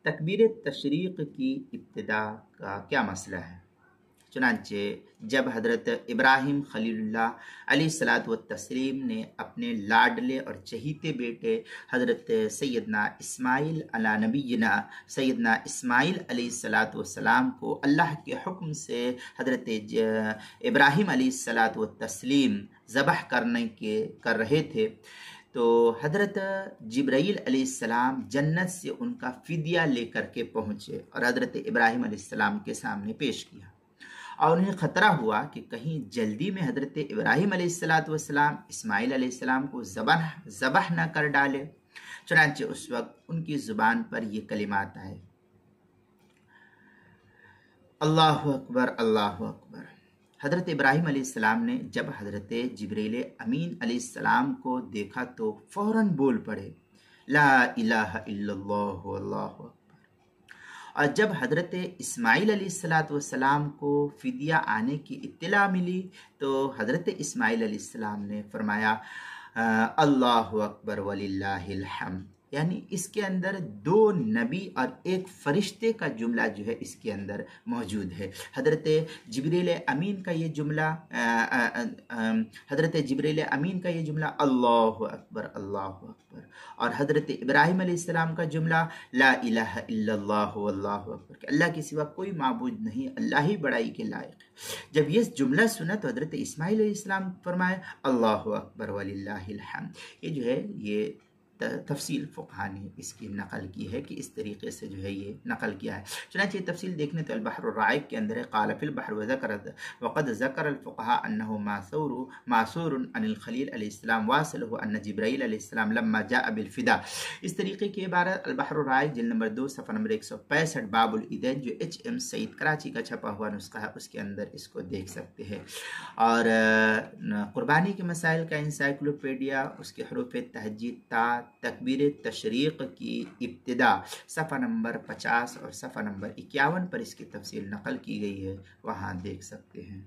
تکبیر تشریق کی ابتدا کا کیا مسئلہ ہے؟ چنانچہ جب حضرت ابراہیم خلیل اللہ علیہ الصلاۃ والتسلیم نے اپنے لاڈلے اور چہیتے بیٹے حضرت سیدنا اسماعیل علی نبینا سیدنا اسماعیل علیہ الصلاۃ والسلام کو اللہ کے حکم سے حضرت ابراہیم علیہ الصلاۃ والتسلیم ذبح کر رہے تھے، تو حضرت جبرائیل علیہ السلام جنت سے ان کا فدیہ لے کر کے پہنچے اور حضرت ابراہیم علیہ السلام کے سامنے پیش کیا، اور انہیں خطرہ ہوا کہ کہیں جلدی میں حضرت ابراہیم علیہ السلام اسماعیل علیہ السلام کو ذبح نہ کر ڈالے۔ چنانچہ اس وقت ان کی زبان پر یہ کلمات آئے، اللہ اکبر اللہ اکبر۔ حضرت ابراہیم علیہ السلام نے جب حضرت جبریل امین علیہ السلام کو دیکھا تو فوراً بول پڑے، لا الہ الا اللہ اللہ اکبر۔ اور جب حضرت اسماعیل علیہ السلام کو فدیہ آنے کی اطلاع ملی تو حضرت اسماعیل علیہ السلام نے فرمایا اللہ اکبر وللہ الحمد، یعنی اس کے اندر دو نبی اور ایک فرشتے کا جملہ جو ہے اس کے اندر موجود ہے۔ حضرت جبریل امین کا یہ جملہ اللہ اکبر اللہ اکبر، اور حضرت ابراہیم علیہ السلام کا جملہ لا الہ الا اللہ واللہ اکبر، کہ اللہ کے سوا کوئی معبود نہیں، اللہ ہی بڑائی کے لائق ہے۔ جب یہ جملہ سنا تو حضرت اسماعیل علیہ السلام فرمائے اللہ اکبر وللہ الحمد۔ یہ جو ہے یہ تفصیل فقہا نے اس کی نقل کی ہے کہ اس طریقے سے جو ہے یہ نقل کیا ہے۔ چنانچہ یہ تفصیل دیکھنے تو البحر الرائق کے اندر ہے، قال فی البحر وقد ذکر الفقهاء انه معصور عن الخلیل علیہ السلام واصله ان جبرائیل علیہ السلام لما جاء بالفدا۔ اس طریقے کی عبارت البحر الرائق جلد نمبر 2 صفحہ نمبر 165 باب العیدین جو HM سعید کراچی کا چھپا ہوا نسخہ ہے، اس کے اندر اس کو دیکھ سکتے ہیں۔ اور قربانی کے مسائل کا انسائکلوپیڈیا، اس کے حروف تہجید تا تکبیر تشریق کی ابتدا صفحہ نمبر 50 اور صفحہ نمبر 51 پر اس کی تفصیل نقل کی گئی ہے، وہاں دیکھ سکتے ہیں۔